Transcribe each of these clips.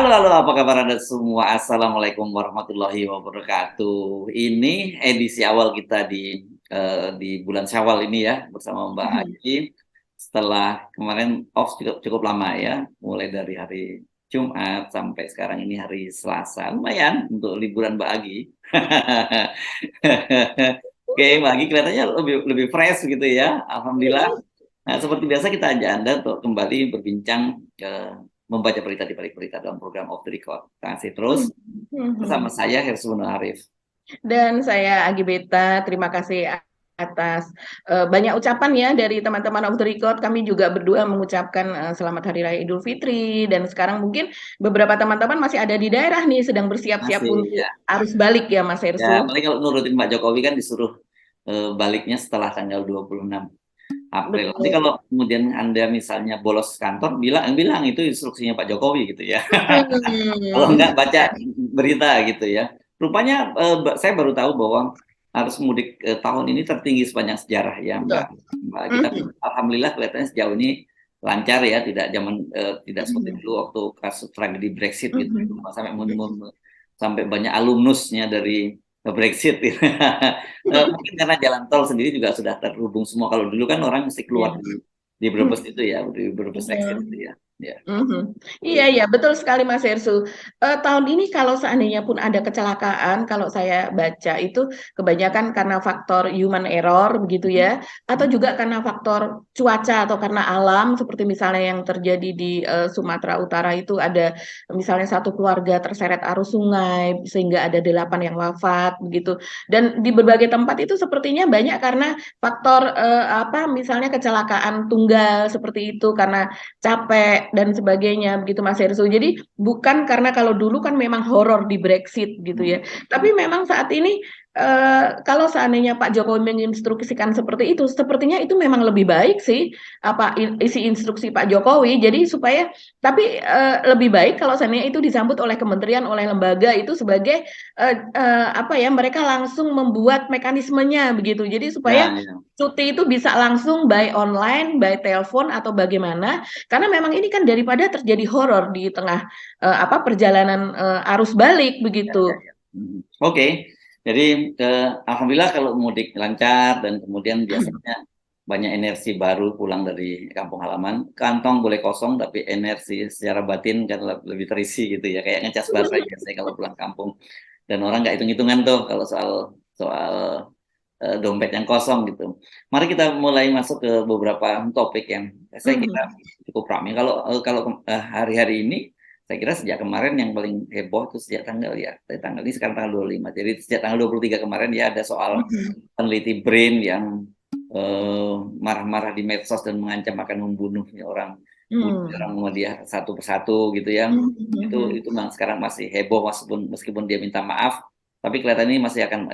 Halo, apa kabar Anda semua? Assalamualaikum warahmatullahi wabarakatuh. Ini edisi awal kita di bulan Syawal ini ya, bersama Mbak Mhm. Agi. Setelah kemarin off cukup cukup lama ya, mulai dari hari Jumat sampai sekarang ini hari Selasa. Lumayan untuk liburan Mbak Agi. Oke, Mbak Agi kelihatannya lebih lebih fresh gitu ya. Alhamdulillah. Nah, seperti biasa kita ajak Anda untuk kembali berbincang membaca berita di balik berita dalam program Off the Record. Kasih terus Mhm. bersama Mhm. saya Hersuno Arif. Dan saya Agi Beta, terima kasih atas banyak ucapan ya dari teman-teman Off the Record. Kami juga berdua mengucapkan selamat Hari Raya Idul Fitri. Dan sekarang mungkin beberapa teman-teman masih ada di daerah nih, sedang bersiap-siap Masih ya. untuk arus balik ya Mas Ya, Ersu. paling kalau nurutin Pak Jokowi kan disuruh baliknya setelah tanggal 26 April. Nanti Betul. kalau kemudian Anda misalnya bolos kantor, bilang itu instruksinya Pak Jokowi gitu ya. Kalau Hmm. nggak baca berita gitu ya. Rupanya saya baru tahu bahwa arus mudik tahun ini tertinggi sepanjang sejarah ya Mbak. Betul. Mbak kita Mhm. alhamdulillah kelihatannya sejauh ini lancar ya, tidak seperti Mhm. dulu waktu kasus tragedi Brexit gitu. Mhm. Sampai sampai banyak alumnusnya dari Brexit. Gitu. Mungkin karena jalan tol sendiri juga sudah terhubung semua. Kalau dulu kan orang mesti keluar Ya. di Brebes itu ya, di Brebes exit itu Mhm. ya. Ya. Mhm. Iya, iya, betul sekali Mas Hersu. Tahun ini kalau seandainya pun ada kecelakaan, kalau saya baca itu kebanyakan karena faktor human error begitu ya, atau juga karena faktor cuaca atau karena alam, seperti misalnya yang terjadi di Sumatera Utara itu ada misalnya satu keluarga terseret arus sungai sehingga ada 8 yang wafat begitu. Dan di berbagai tempat itu sepertinya banyak karena faktor apa misalnya kecelakaan tunggal seperti itu karena capek dan sebagainya begitu Mas Hersu. Jadi bukan karena kalau dulu kan memang horor di Brexit gitu ya. Tapi memang saat ini kalau seandainya Pak Jokowi menginstruksikan seperti itu, sepertinya itu memang lebih baik sih apa isi instruksi Pak Jokowi. Jadi supaya tapi lebih baik kalau seandainya itu disambut oleh kementerian, oleh lembaga itu sebagai apa ya mereka langsung membuat mekanismenya begitu. Jadi supaya Ya, ya. cuti itu bisa langsung by online, by telepon atau bagaimana karena memang ini kan daripada terjadi horor di tengah apa perjalanan arus balik Ya, ya, begitu. ya. Oke, jadi alhamdulillah kalau mudik lancar dan kemudian biasanya banyak energi baru pulang dari kampung halaman. Kantong boleh kosong tapi energi secara batin kan lebih terisi gitu ya, kayak ngecas baterai biasanya kalau pulang kampung. Dan orang nggak hitung-hitungan tuh kalau soal soal dompet yang kosong gitu. Mari kita mulai masuk ke beberapa topik yang saya kira Mhm. cukup ramai. Kalau hari-hari ini saya kira sejak kemarin yang paling heboh itu sejak tanggal ini sekarang tanggal 25. Jadi sejak tanggal 23 kemarin ya ada soal Mhm. peneliti BRAIN yang marah-marah di medsos dan mengancam akan membunuh orang orang Mhm. Muhammadiyah satu persatu gitu ya. Itu Mhm. memang sekarang masih heboh meskipun dia minta maaf, tapi kelihatan ini masih akan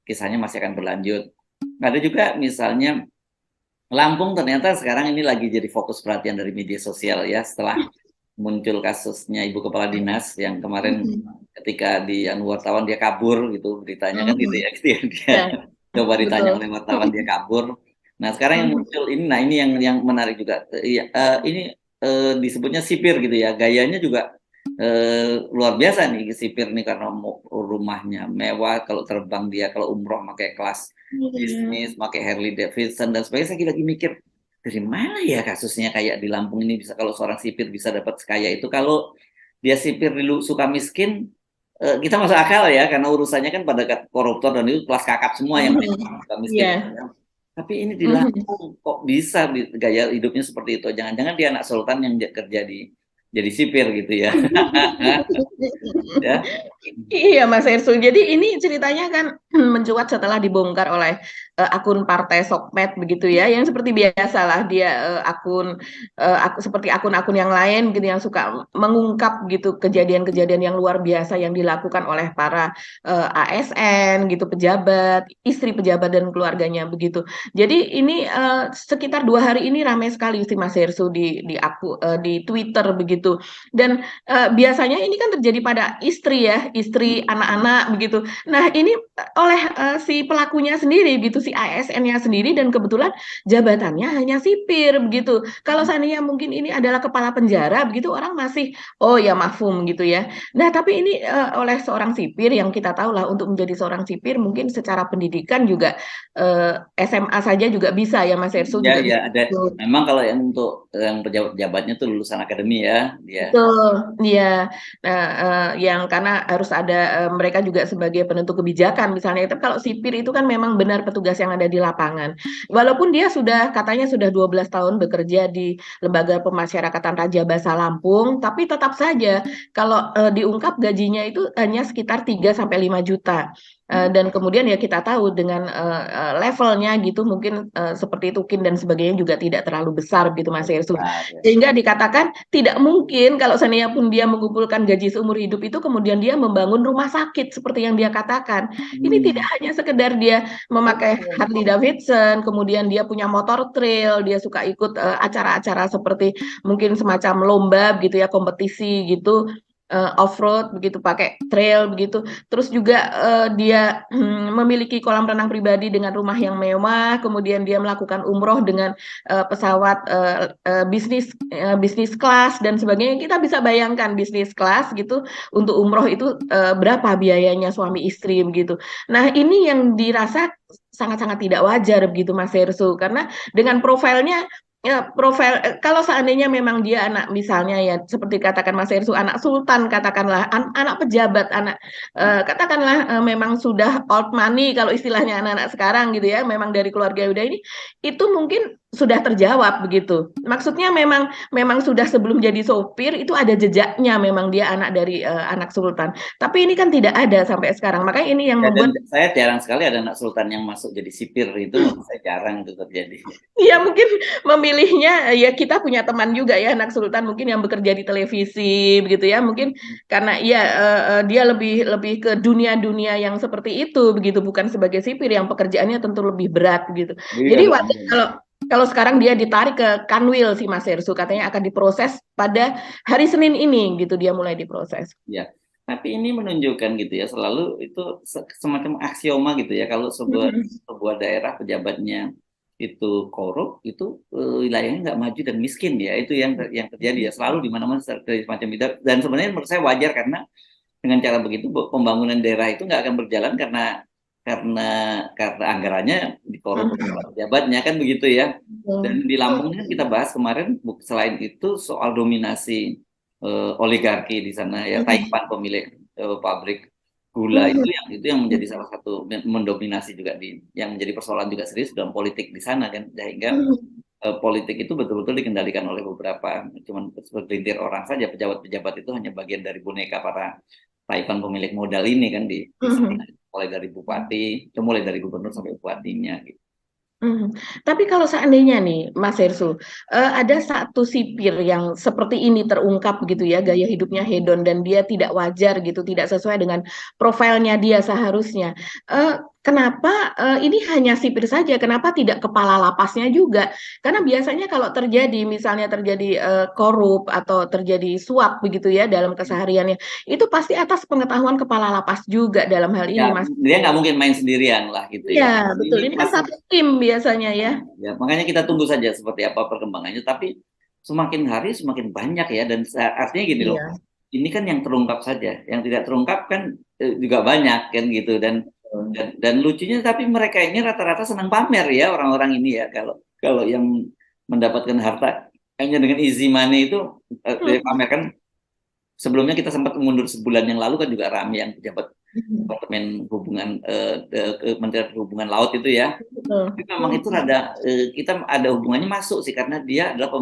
kisahnya masih akan berlanjut. Ada juga misalnya Lampung ternyata sekarang ini lagi jadi fokus perhatian dari media sosial ya setelah muncul kasusnya ibu kepala dinas yang kemarin Mhm. ketika di wartawan dia kabur gitu beritanya kan gitu Mhm. ya gitu ya dia Ya, coba ditanya betul. oleh wartawan dia kabur. Nah sekarang yang Mhm. muncul ini, nah ini yang menarik juga. Iya, ini disebutnya sipir gitu ya, gayanya juga luar biasa nih sipir nih karena rumahnya mewah, kalau terbang dia kalau umroh pakai kelas Iya. bisnis, pakai Harley Davidson dan sebagainya. Saya lagi mikir dari mana ya kasusnya kayak di Lampung ini bisa kalau seorang sipir bisa dapat sekaya itu. Kalau dia sipir di Sukamiskin kita masuk akal ya karena urusannya kan pada koruptor dan itu kelas kakap semua yang main Mhm. Sukamiskin. Iya. Tapi ini di Mhm. Lampung kok bisa gaya hidupnya seperti itu? Jangan-jangan dia anak sultan yang kerja jadi sipir gitu ya. Ya. Iya Mas Ersu, jadi ini ceritanya kan mencuat setelah dibongkar oleh akun partai Sokmed begitu ya, yang seperti biasalah dia seperti akun-akun yang lain gitu yang suka mengungkap gitu kejadian-kejadian yang luar biasa yang dilakukan oleh para ASN gitu, pejabat, istri pejabat dan keluarganya begitu. Jadi ini sekitar 2 hari ini ramai sekali sih Mas Ersu di Twitter begitu begitu. Dan biasanya ini kan terjadi pada istri ya, istri, anak-anak begitu. Nah, ini oleh si pelakunya sendiri gitu, si ASN-nya sendiri, dan kebetulan jabatannya hanya sipir begitu. Kalau seandainya mungkin ini adalah kepala penjara begitu, orang masih oh ya mafhum gitu ya. Nah, tapi ini oleh seorang sipir yang kita tahu lah, untuk menjadi seorang sipir mungkin secara pendidikan juga SMA saja juga bisa ya, Mas Erso Ya, juga ya bisa. ada. Memang kalau yang untuk yang pejabat-pejabatnya tuh lulusan akademi ya, dia. Betul, iya. Nah, yang karena harus ada mereka juga sebagai penentu kebijakan misalnya. Tapi kalau sipir itu kan memang benar petugas yang ada di lapangan. Walaupun dia sudah katanya sudah 12 tahun bekerja di Lembaga Pemasyarakatan Raja Basa Lampung, tapi tetap saja kalau diungkap gajinya itu hanya sekitar 3 sampai 5 juta. Dan kemudian ya kita tahu dengan levelnya gitu mungkin seperti Tukin dan sebagainya juga tidak terlalu besar gitu, Mas Yersu. Sehingga dikatakan tidak mungkin kalau seandainya pun dia mengumpulkan gaji seumur hidup itu kemudian dia membangun rumah sakit seperti yang dia katakan. Ini tidak hanya sekedar dia memakai Harley Davidson, kemudian dia punya motor trail, dia suka ikut acara-acara seperti mungkin semacam lomba gitu ya, kompetisi gitu, off-road begitu, pakai trail begitu. Terus juga dia memiliki kolam renang pribadi dengan rumah yang mewah, kemudian dia melakukan umroh dengan pesawat bisnis kelas dan sebagainya. Kita bisa bayangkan bisnis kelas gitu untuk umroh itu berapa biayanya suami istri begitu. Nah, ini yang dirasa sangat-sangat tidak wajar begitu, Mas Hersu, karena dengan profilnya ya, profil kalau seandainya memang dia anak misalnya ya seperti katakan Mas Hersu, anak sultan katakanlah, anak pejabat, anak katakanlah memang sudah old money kalau istilahnya anak-anak sekarang gitu ya, memang dari keluarga udah ini, itu mungkin sudah terjawab begitu. Maksudnya memang sudah sebelum jadi sopir itu ada jejaknya, memang dia anak dari anak sultan. Tapi ini kan tidak ada sampai sekarang. Makanya ini yang Ya, dan membuat saya jarang sekali ada anak sultan yang masuk jadi sipir, itu menurut saya jarang itu terjadi. ya mungkin memilihnya ya, kita punya teman juga ya anak sultan mungkin yang bekerja di televisi begitu ya, mungkin karena ya dia lebih lebih ke dunia-dunia yang seperti itu begitu, bukan sebagai sipir yang pekerjaannya tentu lebih berat gitu. Jadi Jadi kalau wajar kalau sekarang dia ditarik ke Kanwil si Mas Hersu, katanya akan diproses pada hari Senin ini gitu, dia mulai diproses. ya, tapi ini menunjukkan gitu ya, selalu itu semacam aksioma gitu ya, kalau sebuah daerah pejabatnya itu korup, itu wilayahnya nggak maju dan miskin ya, itu yang terjadi ya, selalu di mana-mana terjadi semacam itu. Dan sebenarnya menurut saya wajar, karena dengan cara begitu pembangunan daerah itu nggak akan berjalan, karena anggarannya dikorup oleh pejabatnya kan begitu ya. Dan di Lampung kan kita bahas kemarin, selain itu soal dominasi oligarki di sana ya, Taipan pemilik pabrik gula, itu yang menjadi salah satu mendominasi juga yang menjadi persoalan juga serius dalam politik di sana kan, sehingga politik itu betul-betul dikendalikan oleh beberapa, cuman segelintir orang saja. Pejabat-pejabat itu hanya bagian dari boneka para Taipan pemilik modal ini kan di sana, mulai dari bupati, mulai dari gubernur sampai bupatinya gitu. Tapi kalau seandainya nih, Mas Hersu, ada satu sipir yang seperti ini terungkap gitu ya, gaya hidupnya hedon dan dia tidak wajar gitu, tidak sesuai dengan profilnya dia seharusnya. Kenapa ini hanya sipir saja? Kenapa tidak kepala lapasnya juga? Karena biasanya kalau terjadi, misalnya terjadi korup atau terjadi suap begitu ya dalam kesehariannya, itu pasti atas pengetahuan kepala lapas juga dalam hal ini, Ya, Mas. dia nggak mungkin main sendirian lah gitu ya. Iya, betul. Ini kan satu tim biasanya ya. Ya, makanya kita tunggu saja seperti apa perkembangannya. Tapi semakin hari semakin banyak ya, dan artinya gini loh, Iya. ini kan yang terungkap saja, yang tidak terungkap kan juga banyak kan gitu. Dan lucunya, tapi mereka ini rata-rata senang pamer ya, orang-orang ini ya. Kalau yang mendapatkan harta hanya dengan easy money itu dia pamerkan. Sebelumnya kita sempat mundur sebulan yang lalu kan juga ramai yang pejabat Departemen Hubungan Kementerian Perhubungan Laut itu ya. Tapi memang itu kita ada hubungannya masuk sih, karena dia adalah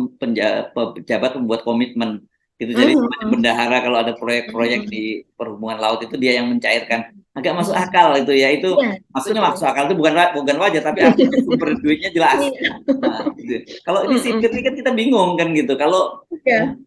pejabat pembuat komitmen gitu. Jadi bendahara kalau ada proyek-proyek di perhubungan laut itu dia yang mencairkan. Agak masuk akal itu ya. Itu maksudnya masuk akal itu bukan wajar, tapi artinya sumber duitnya jelas. Nah, gitu. Kalau ini sipir ini kan kita bingung kan gitu.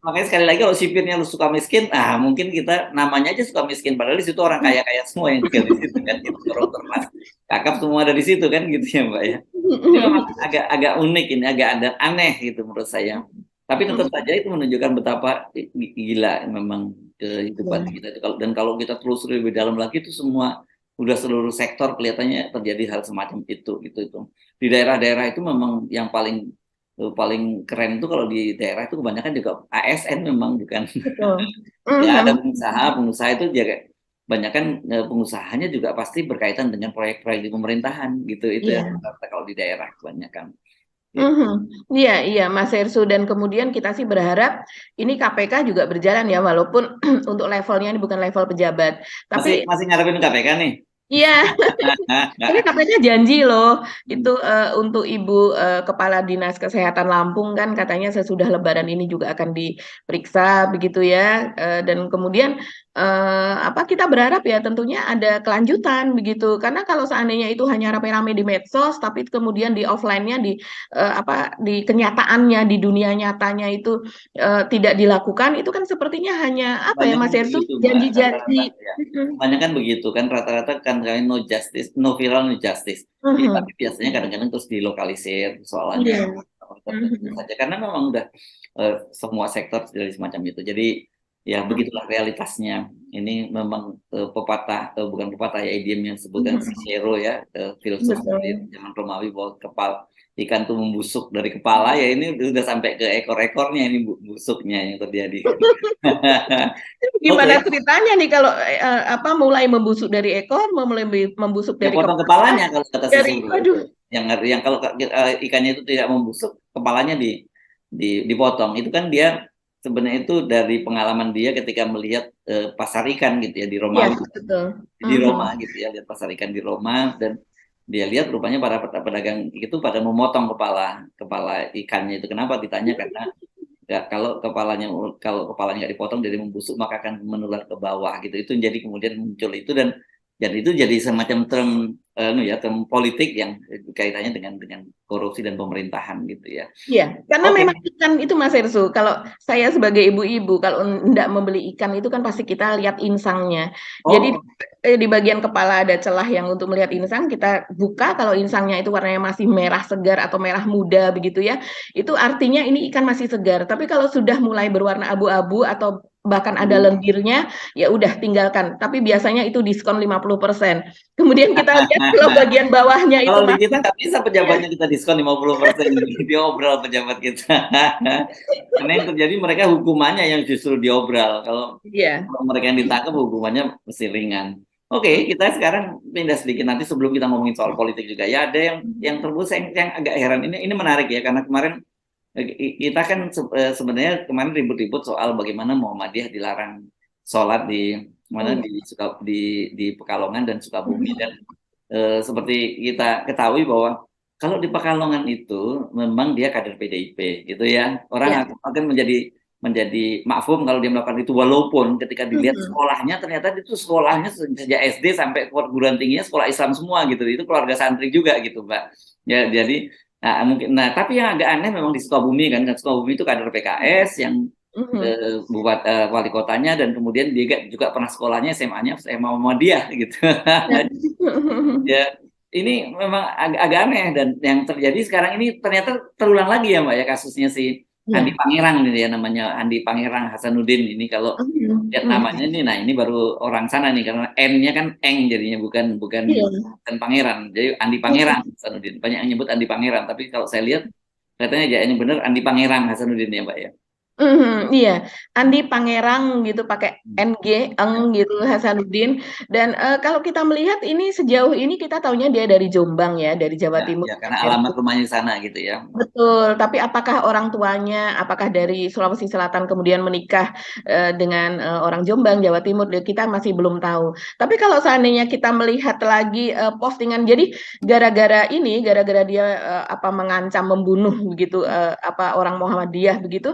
Makanya sekali lagi, kalau sipirnya lu suka miskin, mungkin kita namanya aja suka miskin, padahal di situ orang kaya-kaya semua yang tinggal di situ kan, gitu. Koruptor mas kakap semua ada di situ kan gitu ya Mbak ya. Ini memang agak unik, ini agak ada aneh gitu menurut saya. Tapi tetap saja itu menunjukkan betapa gila memang kehidupan Iya. kita itu. Dan kalau kita terus lebih dalam lagi itu semua udah seluruh sektor kelihatannya terjadi hal semacam itu gitu itu. Di daerah-daerah itu memang yang paling paling keren itu kalau di daerah itu kebanyakan juga ASN memang bukan. Betul. Ya ada Mhm. pengusaha itu juga banyak kan pengusahanya juga pasti berkaitan dengan proyek-proyek di pemerintahan gitu itu ya Iya. rata-rata kalau di daerah kebanyakan gitu. Mhm. Iya, iya, Mas Hersu. Dan kemudian kita sih berharap ini KPK juga berjalan ya, walaupun untuk levelnya ini bukan level pejabat. Masih Tapi masih ngarepin KPK nih. iya, tapi KPK janji loh itu untuk Ibu Kepala Dinas Kesehatan Lampung kan katanya sesudah Lebaran ini juga akan diperiksa begitu ya. Dan kemudian apa kita berharap ya tentunya ada kelanjutan begitu. Karena kalau seandainya itu hanya rame-rame di medsos tapi kemudian di offline-nya apa di kenyataannya di dunia nyatanya itu tidak dilakukan itu kan sepertinya hanya apa ya Banyak Mas kan Hersu begitu Mbak rata-rata janji-janji. ya. Banyak kan begitu kan rata-rata kan kayak no justice, no viral no justice. Ya, tapi Mhm. biasanya kadang-kadang terus dilokalisir persoalannya Iya. tertentu Mhm. saja karena memang udah semua sektor dari semacam itu. Jadi ya begitulah realitasnya. Ini memang pepatah bukan pepatah ya idiom yang disebutkan Mhm. Cicero ya filsuf dari Betul. zaman Romawi bahwa ikan tuh membusuk dari kepala ya ini udah sampai ke ekor-ekornya ini busuknya yang terjadi. Gimana Oke, ceritanya nih kalau apa mulai membusuk dari ekor, mulai membusuk ya dari potong kepala, kepalanya kalau kata dari Cicero itu. aduh. Yang kalau ikannya itu tidak membusuk, kepalanya dipotong. Itu kan dia sebenarnya itu dari pengalaman dia ketika melihat pasar ikan gitu ya di Iya, Romawi, betul. di Mhm. Roma gitu ya, lihat pasar ikan di Roma dan dia lihat rupanya para pedagang itu pada memotong kepala kepala ikannya itu. Kenapa? Ditanya karena ya, kalau kepalanya nggak dipotong jadi membusuk maka akan menular ke bawah gitu. Itu jadi kemudian muncul itu dan itu jadi semacam term politik yang kaitannya dengan korupsi dan pemerintahan gitu ya. Iya, karena Oke. memang ikan itu Mas Hersu, kalau saya sebagai ibu-ibu, kalau hendak membeli ikan itu kan pasti kita lihat insangnya. Jadi Oh, di bagian kepala ada celah yang untuk melihat insang, kita buka kalau insangnya itu warnanya masih merah segar atau merah muda begitu ya, itu artinya ini ikan masih segar. Tapi kalau sudah mulai berwarna abu-abu atau bahkan ada hmm. lendirnya, ya udah tinggalkan. Tapi biasanya itu diskon 50%. Kemudian kita lihat kalau bagian bawahnya itu Kalau di kita masih nggak bisa ya, pejabatnya kita diskon 50% diobral pejabat kita. Karena yang terjadi mereka hukumannya yang justru diobral. iya. Kalau mereka yang ditangkap hukumannya mesti ringan. Oke, kita sekarang pindah sedikit nanti sebelum kita ngomongin soal politik juga. Ya ada yang terbus yang agak heran ini menarik ya karena kemarin kita kan sebenarnya kemarin ribut-ribut soal bagaimana Muhammadiyah dilarang sholat di Oh mana ya. di Pekalongan dan Sukabumi dan seperti kita ketahui bahwa kalau di Pekalongan itu memang dia kader PDIP gitu ya. Orang Ya. akan menjadi makfum kalau dia melakukan itu walaupun ketika dilihat Mhm. sekolahnya ternyata itu sekolahnya sejak SD sampai perguruan tingginya sekolah Islam semua gitu. Itu keluarga santri juga gitu, Mbak. Ya, jadi tapi yang agak aneh memang di Sukabumi kan Sukabumi itu kader PKS yang Mhm. wali kotanya dan kemudian dia juga pernah sekolahnya SMA-nya SMA Muhammadiyah gitu. Ya. Ya, ini memang agak aneh dan yang terjadi sekarang ini ternyata terulang lagi ya Mbak ya kasusnya si Andi Ya. Pangerang nih ya namanya Andi Pangerang Hasanuddin ini kalau Mhm. lihat namanya Mhm. nih nah ini baru orang sana nih karena N-nya kan Eng jadinya bukan bukan Iya. bukan Pangeran jadi Andi Pangerang Hasanuddin banyak yang nyebut Andi Pangerang tapi kalau saya lihat katanya ya ini benar Andi Pangerang Hasanuddin ya Mbak ya. Mhm, iya, Andi Pangerang gitu pakai NG, Eng Ya, gitu, Hasanuddin. Dan kalau kita melihat ini sejauh ini kita taunya dia dari Jombang ya, dari Jawa ya, Timur. ya karena alamat rumahnya di sana gitu ya. Betul, tapi apakah orang tuanya, apakah dari Sulawesi Selatan kemudian menikah dengan orang Jombang, Jawa Timur, kita masih belum tahu. Tapi kalau seandainya kita melihat lagi postingan, jadi gara-gara dia apa mengancam membunuh begitu apa orang Muhammadiyah begitu,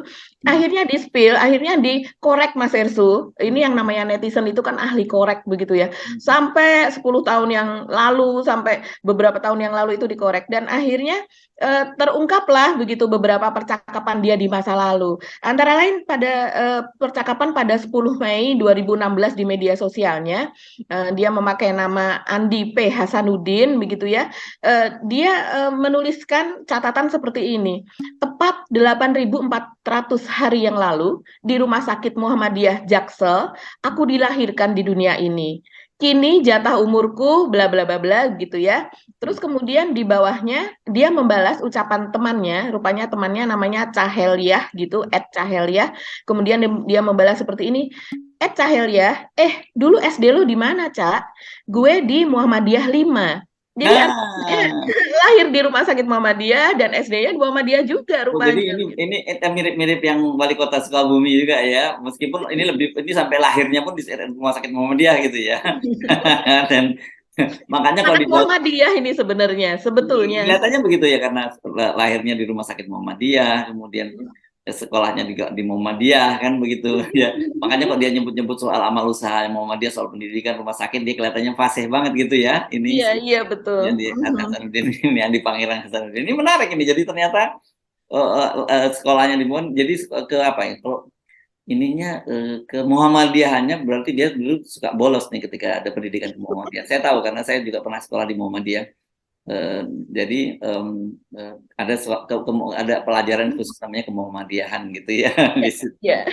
akhirnya di-spill, akhirnya dikorek Mas Ersu. Ini yang namanya netizen itu kan ahli korek begitu ya. Sampai 10 tahun yang lalu, sampai beberapa tahun yang lalu itu dikorek dan akhirnya terungkaplah begitu beberapa percakapan dia di masa lalu. Antara lain pada percakapan pada 10 Mei 2016 di media sosialnya, dia memakai nama Andi P. Hasanuddin begitu ya. Dia menuliskan catatan seperti ini. tepat 8.400 hari yang lalu di Rumah Sakit Muhammadiyah Jaksel, aku dilahirkan di dunia ini. Kini jatah umurku bla bla bla bla gitu ya. Terus kemudian di bawahnya dia membalas ucapan temannya, rupanya temannya namanya Caheliah gitu, @Caheliah. Kemudian dia membalas seperti ini, Caheliah, dulu SD lu di mana, Cak? Gue di Muhammadiyah 5. Jadi artinya Nah, lahir di Rumah Sakit Muhammadiyah dan SD-nya di Muhammadiyah juga oh, jadi rupanya. ini mirip-mirip yang wali kota Sukabumi juga ya, meskipun ini sampai lahirnya pun di rumah sakit Muhammadiyah gitu ya. Dan makanya kalau Anak di Muhammadiyah ini sebenarnya, sebetulnya. kelihatannya begitu ya, karena lahirnya di rumah sakit Muhammadiyah, kemudian sekolahnya juga di Muhammadiyah kan begitu ya. Makanya kok dia nyebut-nyebut soal amal usaha Muhammadiyah, soal pendidikan rumah sakit, dia kelihatannya fasih banget gitu ya. Ini Iya, si iya betul. yang di Hasanuddin ini, yang di Pangerang Hasanuddin ini menarik ini. Jadi ternyata sekolahnya di Muhammadiyah, jadi ke apa ya? Kalau ininya ke Muhammadiyahannya berarti dia dulu suka bolos nih ketika ada pendidikan di Muhammadiyah. Saya tahu karena saya juga pernah sekolah di Muhammadiyah. Jadi ada pelajaran khusus namanya kemuhammadiyahan gitu ya di situ. Iya.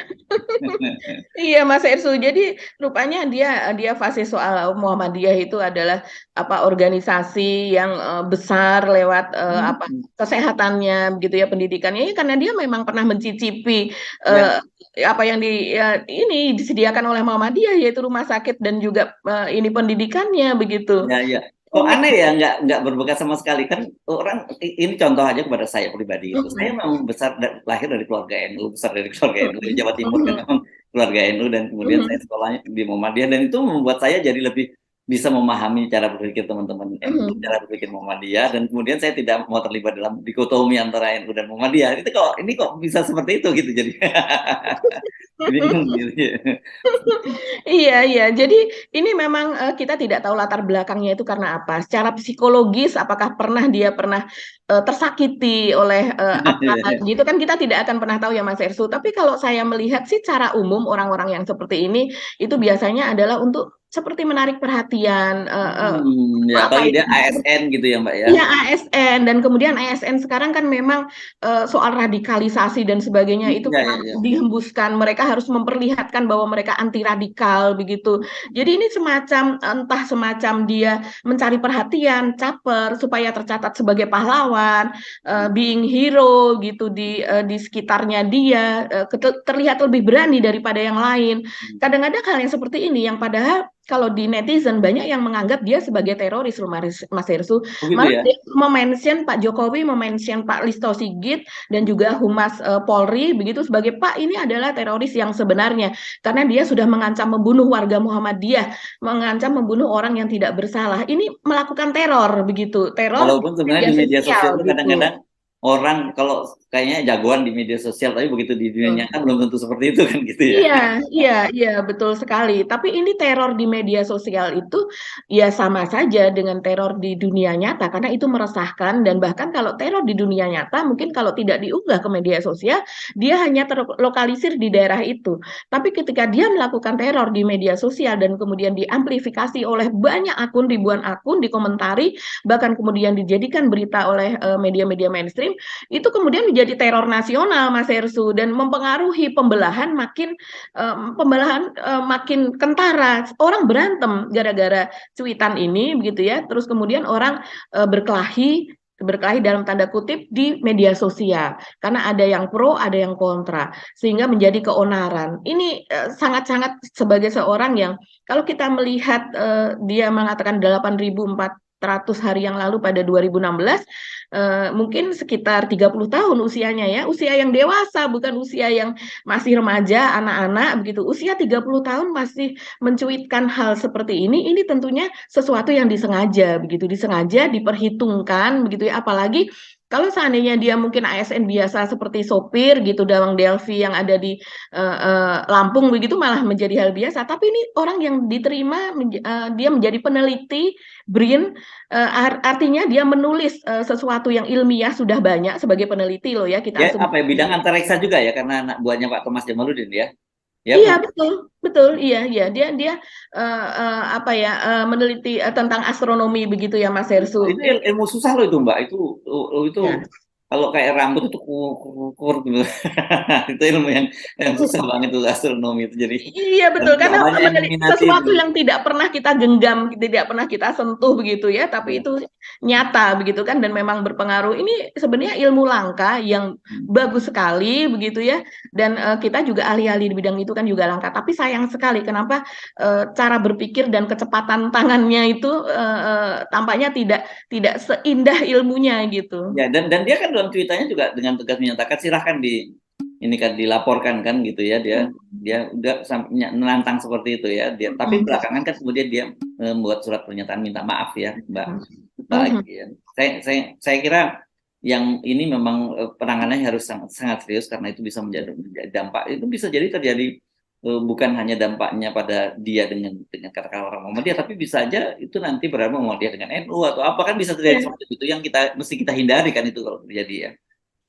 Iya Mas Ersu, jadi rupanya dia dia fase soal Muhammadiyah itu adalah apa organisasi yang besar lewat apa Hmm. kesehatannya begitu ya pendidikannya ini karena dia memang pernah mencicipi Ya, apa yang ini disediakan oleh Muhammadiyah yaitu rumah sakit dan juga ini pendidikannya begitu. ya, ya. Kok Unik. aneh ya, nggak berbekas sama sekali kan orang. Ini contoh aja kepada saya pribadi itu. Saya memang lahir dari keluarga NU, besar dari keluarga NU di Jawa Timur kan, memang keluarga NU, dan kemudian saya sekolahnya di Muhammadiyah, dan itu membuat saya jadi lebih bisa memahami cara berpikir teman-teman NU, cara berpikir Muhammadiyah, dan kemudian saya tidak mau terlibat dalam dikotomi antara NU dan Muhammadiyah. Ini kok bisa seperti itu gitu jadi. Bingung gitu ya. Iya, iya. Jadi ini memang kita tidak tahu latar belakangnya itu karena apa. Secara psikologis, apakah pernah tersakiti oleh apa gitu kan kita tidak akan pernah tahu ya Mas Ersu. Tapi kalau saya melihat sih secara umum orang-orang yang seperti ini itu biasanya adalah untuk seperti menarik perhatian Ya apa apalagi dia itu? ASN gitu ya Mbak ya. Iya ASN dan kemudian ASN sekarang kan memang soal radikalisasi dan sebagainya itu Ya, ya, memang ya. dihembuskan mereka harus memperlihatkan bahwa mereka anti radikal begitu. Jadi ini semacam entah semacam dia mencari perhatian, caper supaya tercatat sebagai pahlawan, being hero gitu di sekitarnya dia terlihat lebih berani daripada yang lain. Kadang-kadang hal yang seperti ini yang padahal kalau di netizen banyak yang menganggap dia sebagai teroris loh Mas Hersu. Oh gitu Malah ya. dia memention Pak Jokowi, memention Pak Listo Sigit dan juga Humas Polri begitu sebagai Pak ini adalah teroris yang sebenarnya karena dia sudah mengancam membunuh warga Muhammadiyah, mengancam membunuh orang yang tidak bersalah. Ini melakukan teror begitu, teror di Walaupun sebenarnya media di media sosial sosial itu gitu. kadang-kadang orang kalau kayaknya jagoan di media sosial, tapi begitu di dunia nyata belum tentu seperti itu kan gitu ya. Iya, iya, iya, betul sekali. Tapi ini teror di media sosial itu ya sama saja dengan teror di dunia nyata karena itu meresahkan dan bahkan kalau teror di dunia nyata mungkin kalau tidak diunggah ke media sosial dia hanya terlokalisir di daerah itu. Tapi ketika dia melakukan teror di media sosial dan kemudian diamplifikasi oleh banyak akun, ribuan akun, dikomentari, bahkan kemudian dijadikan berita oleh media-media mainstream, itu kemudian menjadi teror nasional Mas Hersu dan mempengaruhi pembelahan makin kentara. Orang berantem gara-gara cuitan ini begitu ya. Terus kemudian orang berkelahi dalam tanda kutip di media sosial karena ada yang pro, ada yang kontra sehingga menjadi keonaran. Ini sangat-sangat sebagai seorang yang kalau kita melihat dia mengatakan 8.400 hari yang lalu pada 2016 mungkin sekitar 30 tahun usianya ya, usia yang dewasa bukan usia yang masih remaja, anak-anak begitu. Usia 30 tahun masih mencuitkan hal seperti ini tentunya sesuatu yang disengaja begitu, disengaja diperhitungkan begitu ya. Apalagi kalau seandainya dia mungkin ASN biasa seperti sopir gitu, Dawang Delvi yang ada di Lampung begitu malah menjadi hal biasa. Tapi ini orang yang diterima dia menjadi peneliti BRIN, artinya dia menulis sesuatu yang ilmiah sudah banyak sebagai peneliti loh ya kita Ya asumsi. apa ya, bidang antariksa juga ya, karena anak buahnya Pak Thomas Jamaludin ya. Ya Iya betul. betul betul iya iya dia dia apa ya meneliti tentang astronomi begitu ya Mas Hersu. Itu ilmu susah loh itu Mbak. Itu Ya kalau kayak rambut itu kukur gitu. Itu ilmu yang susah banget itu astronomi itu, jadi Iya dan betul, nggak karena banyak yang meneliti meminati itu. sesuatu yang tidak pernah kita genggam, tidak pernah kita sentuh begitu ya, tapi Ya. itu nyata begitu kan dan memang berpengaruh. Ini sebenarnya ilmu langka yang Hmm. bagus sekali begitu ya, dan kita juga ahli-ahli di bidang itu kan juga langka. Tapi sayang sekali kenapa cara berpikir dan kecepatan tangannya itu tampaknya tidak seindah ilmunya gitu. Ya, dan dia kan dalam tweetannya juga dengan tegas menyatakan silahkan ini kan dilaporkan kan gitu ya, dia Hmm. dia udah sampai menantang seperti itu ya, dia tapi Hmm. belakangan kan kemudian dia membuat surat pernyataan minta maaf ya Mbak Hmm. Agi ya. Saya kira yang ini memang penanganannya harus sangat sangat serius karena itu bisa menjadi dampak, itu bisa jadi terjadi bukan hanya dampaknya pada dia dengan katakan orang Muhammadiyah, tapi bisa aja itu nanti berarti Muhammadiyah dengan NU atau apa, kan bisa terjadi Ya. seperti itu yang kita mesti kita hindari kan itu kalau terjadi ya.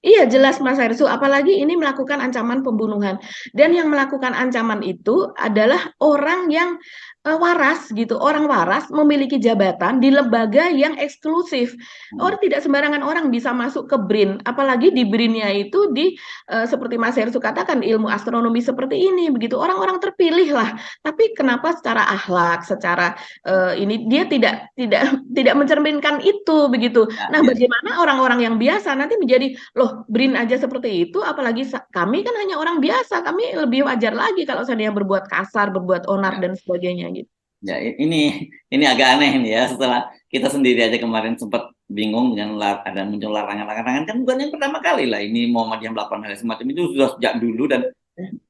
Iya jelas Mas Hersu, apalagi ini melakukan ancaman pembunuhan. Dan yang melakukan ancaman itu adalah orang yang waras gitu. Orang waras memiliki jabatan di lembaga yang eksklusif. Hmm. Orang tidak sembarangan orang bisa masuk ke BRIN. Apalagi di BRIN-nya itu seperti Mas Hersu katakan ilmu astronomi seperti ini begitu. Orang-orang terpilih lah. Tapi kenapa secara akhlak, secara ini dia tidak mencerminkan itu begitu. Ya, Nah, ya, bagaimana orang-orang yang biasa nanti menjadi loh, BRIN aja seperti itu, apalagi kami kan hanya orang biasa, kami lebih wajar lagi kalau seandainya berbuat kasar, berbuat onar ya. dan sebagainya gitu. Ya, ini agak aneh nih ya, setelah kita sendiri aja kemarin sempat bingung dengan ada muncul larangan-larangan, kan bukan yang pertama kali lah ini Muhammadiyah melakukan hal semacam itu, sudah sejak dulu dan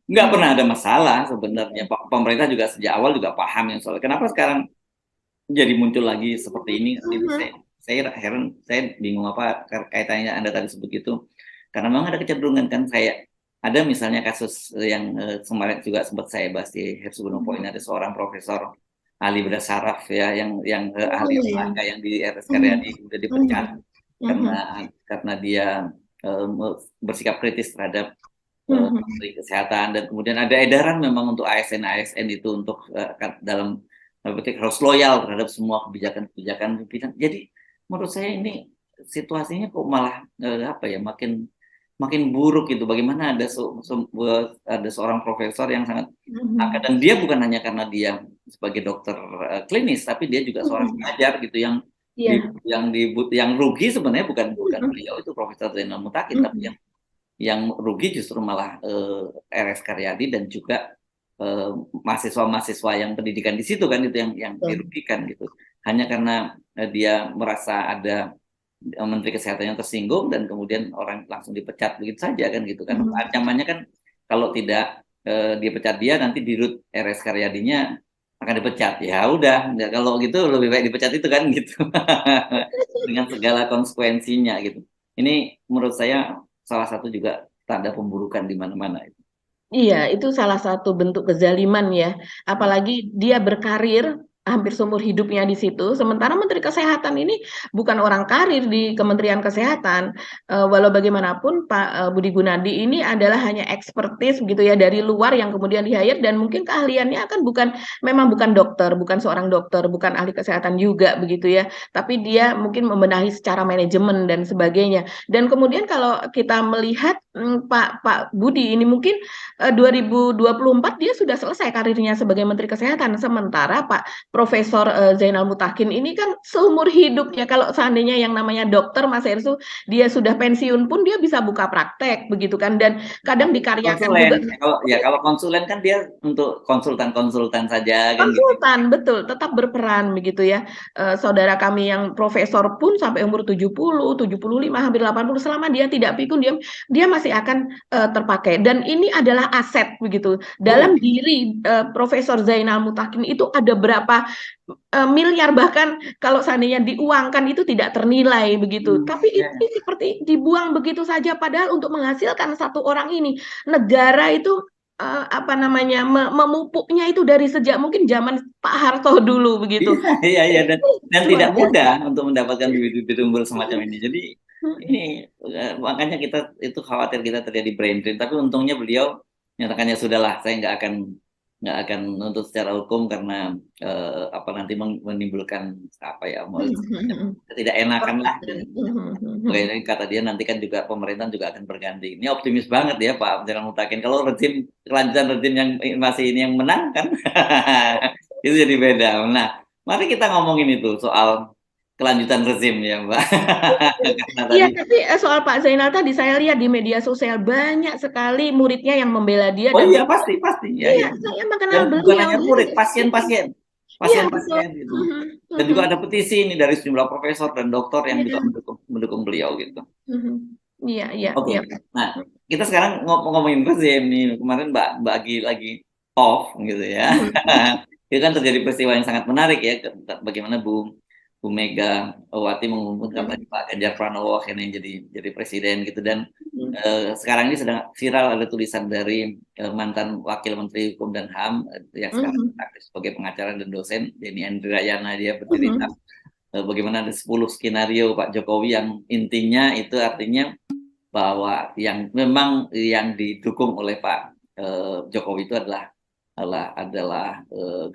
nggak pernah ada masalah sebenarnya. Pemerintah juga sejak awal juga paham yang soal kenapa sekarang jadi muncul lagi seperti ini. Itu saya heran, saya bingung apa kaitannya Anda tadi sebut itu, karena memang ada kecenderungan kan, kayak ada misalnya kasus yang kemarin juga sempat saya bahas di Hifzul Poin, ada seorang profesor Ali Beda Saraf ya yang ahli Oh iya. olahraga yang di RS Mhm. Karyadi sudah dipecat Mhm. Mhm. karena dia eh, bersikap kritis terhadap Mhm. Menteri Kesehatan, dan kemudian ada edaran memang untuk ASN itu untuk dalam petik harus loyal terhadap semua kebijakan pimpinan. Jadi menurut saya ini situasinya kok malah apa ya, makin makin buruk itu. Bagaimana ada seorang profesor yang sangat angkat, Mhm. dan dia bukan hanya karena dia sebagai dokter klinis, tapi dia juga seorang Mhm. pengajar gitu yang Iya. yang rugi sebenarnya bukan bukan Mhm. beliau itu Profesor Zainal Mutakin, tapi Mhm. yang rugi justru malah RS Karyadi dan juga mahasiswa-mahasiswa yang pendidikan di situ kan, itu yang Betul. dirugikan gitu. Hanya karena dia merasa ada Menteri Kesehatan yang tersinggung dan kemudian orang langsung dipecat begitu saja kan gitu kan. Mhm. Ancamannya kan kalau tidak dia pecat dia, nanti di root RS Karyadinya akan dipecat. Ya udah, kalau gitu lebih baik dipecat itu kan gitu. Dengan segala konsekuensinya gitu. Ini menurut saya salah satu juga tanda pemburukan di mana-mana itu. Iya, itu salah satu bentuk kezaliman ya. Apalagi dia berkarir hampir seumur hidupnya di situ. Sementara Menteri Kesehatan ini bukan orang karir di Kementerian Kesehatan. Walau bagaimanapun Pak Budi Gunadi ini adalah hanya ekspertis gitu ya dari luar yang kemudian di-hire dan mungkin keahliannya akan memang bukan dokter, bukan seorang dokter, bukan ahli kesehatan juga begitu ya. Tapi dia mungkin membenahi secara manajemen dan sebagainya. Dan kemudian kalau kita melihat Pak Budi ini mungkin 2024 dia sudah selesai karirnya sebagai Menteri Kesehatan. Sementara Pak Profesor Zainal Mutakin ini kan seumur hidupnya kalau seandainya yang namanya dokter Mas Ersu dia sudah pensiun pun dia bisa buka praktek begitu kan dan kadang dikaryakan Konsulen, juga kalau konsulen kan dia untuk konsultan-konsultan saja kan gitu. konsultan, betul, tetap berperan begitu ya. Saudara kami yang profesor pun sampai umur 70, 75, hampir 80 selama dia tidak pikun dia masih akan terpakai dan ini adalah aset begitu. Oh, Dalam diri Profesor Zainal Mutakin itu ada berapa miliar bahkan kalau seandainya diuangkan itu tidak ternilai begitu. Tapi ya. ini seperti dibuang begitu saja padahal untuk menghasilkan satu orang ini negara itu apa namanya memupuknya itu dari sejak mungkin zaman Pak Harto dulu begitu. Iya, iya, iya, dan Luar tidak biasa. mudah untuk mendapatkan bibit-bibit unggul semacam ini. Jadi ini makanya kita itu khawatir kita terjadi brain drain. Tapi untungnya beliau nyatakannya sudahlah, saya nggak akan akan menuntut secara hukum karena apa nanti menimbulkan apa ya tidak enakan lah. Kayak kata dia nanti kan juga pemerintah juga akan berganti. Ini optimis banget ya Pak Abdurrahman Mutakin. Kalau kelanjutan rezim yang masih ini yang menang kan, itu jadi beda. Nah, mari kita ngomongin itu soal kelanjutan rezim ya Mbak. Karena Iya, tadi, tapi soal Pak Zainal tadi saya lihat di media sosial banyak sekali muridnya yang membela dia oh dan iya pasti pasti ya iya, ya. saya mengenal Dan bukan beliau hanya gitu. murid, pasien-pasien, Iya, betul. pasien-pasien gitu. Mhm, Dan mhm. juga ada petisi ini dari sejumlah profesor dan dokter yang juga Iya. mendukung beliau gitu. Mhm. Iya, iya, Oke, iya. nah kita sekarang ngomongin rezim nih. Kemarin Mbak Agi lagi off gitu ya. Mhm, Itu kan terjadi peristiwa yang sangat menarik ya, bagaimana Bu Megawati mengumumkan tadi mhm, Pak Ganjar Pranowo akhirnya jadi presiden gitu. Dan mhm, sekarang ini sedang viral ada tulisan dari mantan Wakil Menteri Hukum dan HAM yang sekarang mhm, aktif sebagai pengacara dan dosen, Denny Indrayana. Dia bercerita mhm, bagaimana ada 10 skenario Pak Jokowi yang intinya itu artinya bahwa yang memang yang didukung oleh Pak Jokowi itu adalah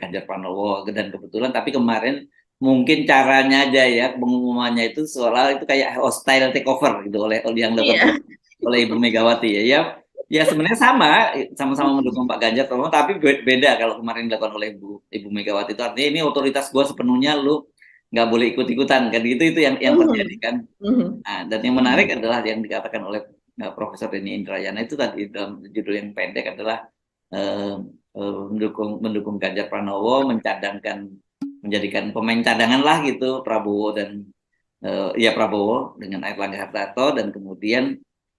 Ganjar Pranowo. Dan kebetulan tapi kemarin mungkin caranya aja ya pengumumannya itu seolah itu kayak hostile takeover gitu oleh yang dilakukan iya. oleh Ibu Megawati ya. Ya sebenarnya sama-sama mendukung Pak Ganjar Pranowo, tapi beda kalau kemarin dilakukan oleh Ibu Megawati. Itu artinya ini otoritas gua sepenuhnya, lu nggak boleh ikut-ikutan kan, gitu itu yang terjadi Mhm, kan. mhm, Nah, dan yang menarik adalah yang dikatakan oleh Profesor Denny Indrayana itu tadi dalam judul yang pendek adalah eh, mendukung Ganjar Pranowo, menjadikan pemain cadangan lah gitu Prabowo dan ya Prabowo dengan Airlangga Hartarto, dan kemudian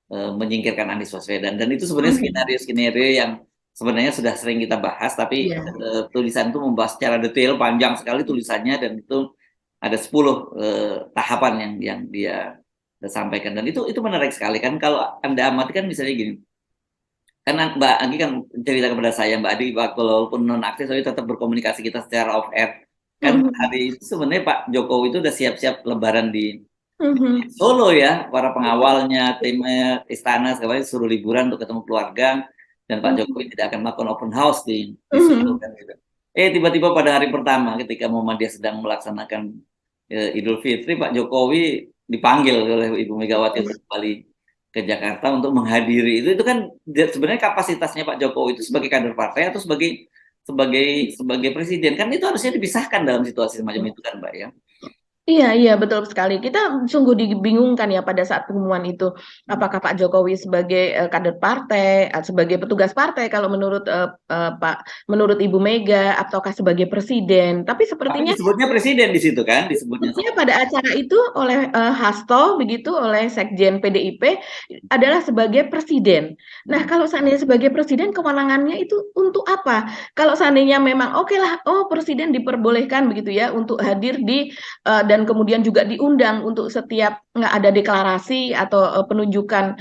menyingkirkan Anies Baswedan. Dan itu sebenarnya mhm. skenario yang sebenarnya sudah sering kita bahas, tapi Iya. tulisan itu membahas secara detail, panjang sekali tulisannya, dan itu ada 10 tahapan yang dia sampaikan. Dan itu menarik sekali kan kalau Anda amati kan, misalnya gini, karena Mbak Agi kan cerita kepada saya, Mbak Adi walaupun non aktif tapi tetap berkomunikasi kita secara off air. Kan Mhm, hari itu sebenarnya Pak Jokowi itu udah siap-siap lebaran di mhm, Solo ya, para pengawalnya, timnya, istana segala macam suruh liburan untuk ketemu keluarga, dan Pak mhm, Jokowi tidak akan melakukan open house di Solo mhm. kan gitu. Tiba-tiba pada hari pertama ketika Muhammadiyah sedang melaksanakan Idul Fitri, Pak Jokowi dipanggil oleh Ibu Megawati untuk kembali ke Jakarta untuk menghadiri itu kan sebenarnya kapasitasnya Pak Jokowi itu sebagai kader partai atau sebagai sebagai sebagai presiden, kan itu harusnya dipisahkan dalam situasi semacam itu kan Mbak ya. Iya, iya, betul sekali. Kita sungguh dibingungkan ya pada saat pengumuman itu. Apakah Pak Jokowi sebagai kader partai, sebagai petugas partai kalau menurut menurut Ibu Mega, ataukah sebagai presiden. Tapi Tapi sepertinya disebutnya presiden di situ kan, disebutnya sebutnya sama pada acara itu oleh Hasto begitu, oleh Sekjen PDIP adalah sebagai presiden. Nah, kalau seandainya sebagai presiden, kewenangannya itu untuk apa? Kalau seandainya memang oke lah, oh presiden diperbolehkan begitu ya untuk hadir di dan kemudian juga diundang untuk setiap nggak ada deklarasi atau penunjukan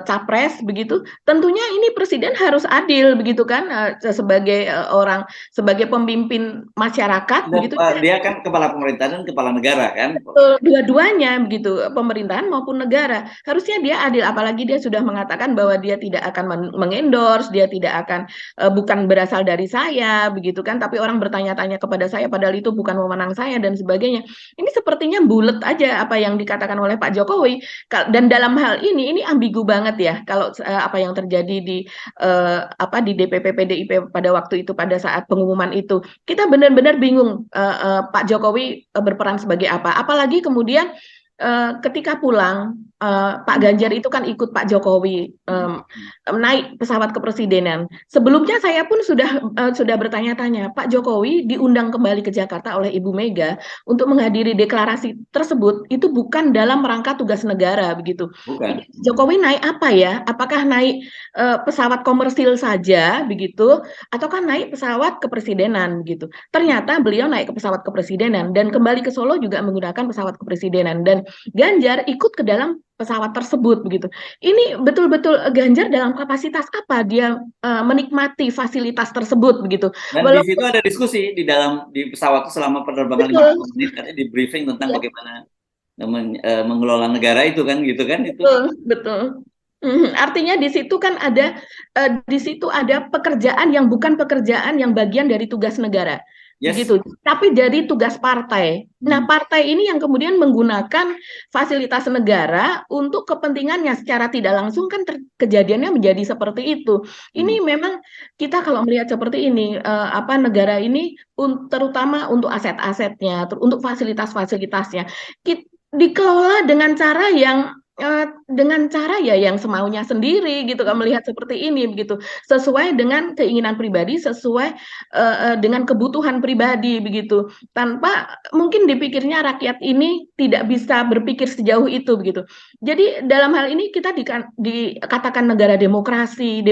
capres begitu. Tentunya ini presiden harus adil begitu kan, sebagai orang sebagai pemimpin masyarakat begitu. dia kan kepala pemerintahan dan kepala negara kan. Betul, dua-duanya begitu, pemerintahan maupun negara. Harusnya dia adil, apalagi dia sudah mengatakan bahwa dia tidak akan mengendorse, dia tidak akan bukan berasal dari saya, begitu kan. Tapi orang bertanya-tanya kepada saya, padahal itu bukan wewenang saya dan sebagainya. Ini sepertinya bulet aja apa yang dikatakan oleh Pak Jokowi. Dan dalam hal ini ambigu banget ya. Kalau apa yang terjadi di di DPP PDIP pada waktu itu pada saat pengumuman itu, kita benar-benar bingung Pak Jokowi berperan sebagai apa. Apalagi kemudian ketika pulang Pak Ganjar itu kan ikut Pak Jokowi naik pesawat kepresidenan. Sebelumnya saya pun sudah bertanya-tanya, Pak Jokowi diundang kembali ke Jakarta oleh Ibu Mega untuk menghadiri deklarasi tersebut itu bukan dalam rangka tugas negara begitu. Ini Bukan. Jokowi naik apa ya? Apakah naik pesawat komersil saja begitu, ataukah naik pesawat kepresidenan gitu? Ternyata beliau naik ke pesawat kepresidenan dan kembali ke Solo juga menggunakan pesawat kepresidenan, dan Ganjar ikut ke dalam pesawat tersebut begitu. Ini betul-betul Ganjar dalam kapasitas apa dia menikmati fasilitas tersebut begitu. Dan di situ Walaupun ada diskusi di pesawat itu selama penerbangan betul, 50 menit, katanya di briefing tentang ya, bagaimana mengelola negara itu kan gitu kan itu. betul, betul. Artinya di situ kan ada di situ ada pekerjaan yang bukan pekerjaan yang bagian dari tugas negara, Yes. begitu. Tapi dari tugas partai. Nah, Hmm. partai ini yang kemudian menggunakan fasilitas negara untuk kepentingannya secara tidak langsung kan kejadiannya menjadi seperti itu. Hmm. Ini memang kita kalau melihat seperti ini, apa negara ini terutama untuk aset-asetnya, untuk fasilitas-fasilitasnya, dikelola dengan cara yang dengan cara ya yang semaunya sendiri gitu kan melihat seperti ini begitu sesuai dengan keinginan pribadi sesuai dengan kebutuhan pribadi begitu tanpa mungkin dipikirnya rakyat ini tidak bisa berpikir sejauh itu begitu. Jadi dalam hal ini kita dikatakan negara demokrasi,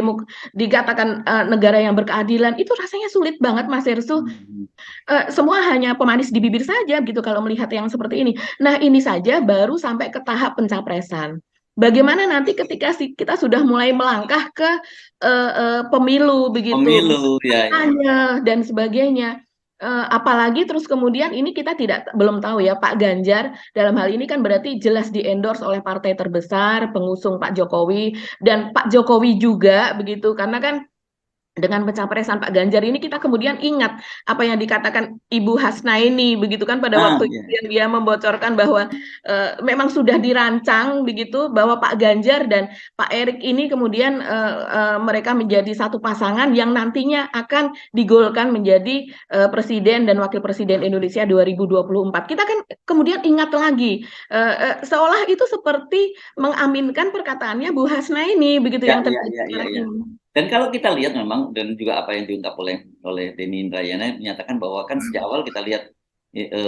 dikatakan negara yang berkeadilan itu rasanya sulit banget Mas Hersu. Hmm. Semua hanya pemanis di bibir saja gitu kalau melihat yang seperti ini. Nah, ini saja baru sampai ke tahap pencapresan. Bagaimana nanti ketika kita sudah mulai melangkah ke pemilu begitu, Pemilu, ya, ya. kampanye dan sebagainya. Apalagi terus kemudian ini kita belum tahu ya Pak Ganjar dalam hal ini kan berarti jelas di-endorse oleh partai terbesar pengusung Pak Jokowi dan Pak Jokowi juga begitu karena kan dengan pencapresan Pak Ganjar ini kita kemudian ingat apa yang dikatakan Ibu Hasnaini begitu kan pada Ah, waktu itu ya. yang dia membocorkan bahwa memang sudah dirancang begitu bahwa Pak Ganjar dan Pak Erik ini kemudian mereka menjadi satu pasangan yang nantinya akan digolkan menjadi presiden dan wakil presiden Indonesia 2024. Kita kan kemudian ingat lagi seolah itu seperti mengaminkan perkataannya Bu Hasnaini begitu Ya, yang ya, terjadi ya, ya, sekarang ya. ini. Dan kalau kita lihat memang dan juga apa yang diungkap oleh Denny Indrayana menyatakan bahwa kan sejak awal kita lihat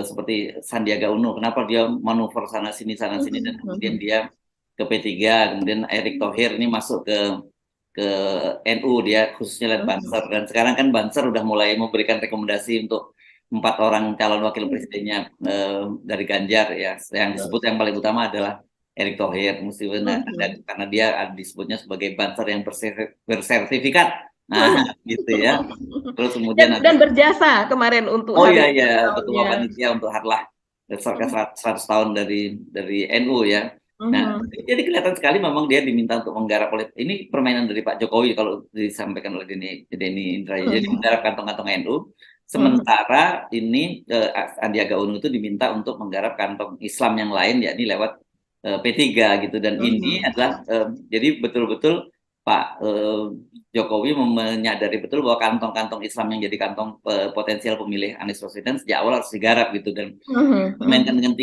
seperti Sandiaga Uno, kenapa dia manuver sana sini dan kemudian dia ke P3, kemudian Erick Thohir ini masuk ke NU, dia khususnya lihat Banser, dan sekarang kan Banser udah mulai memberikan rekomendasi untuk 4 orang calon wakil presidennya dari Ganjar ya, yang disebut yang paling utama adalah Erick Thohir, karena dia disebutnya sebagai Banser yang bersertifikat, nah gitu ya. Terus kemudian Dan ada, berjasa kemarin untuk oh iya hari ya, ulang ketua tahunnya. panitia untuk Harlah ke 100 tahun dari NU ya. Nah, Mhm. jadi kelihatan sekali memang dia diminta untuk menggarap oleh ini permainan dari Pak Jokowi kalau disampaikan oleh Denny Indrayana. Jadi Mhm. menggarap kantong-kantong NU, Mhm. sementara ini Sandiaga Uno itu diminta untuk menggarap kantong Islam yang lain yakni lewat P3 gitu, dan ini Mhm. adalah jadi betul-betul Pak Jokowi menyadari betul bahwa kantong-kantong Islam yang jadi kantong potensial pemilih Anies Baswedan sejak awal harus digarap gitu, dan Mhm. dimainkan Mhm. dengan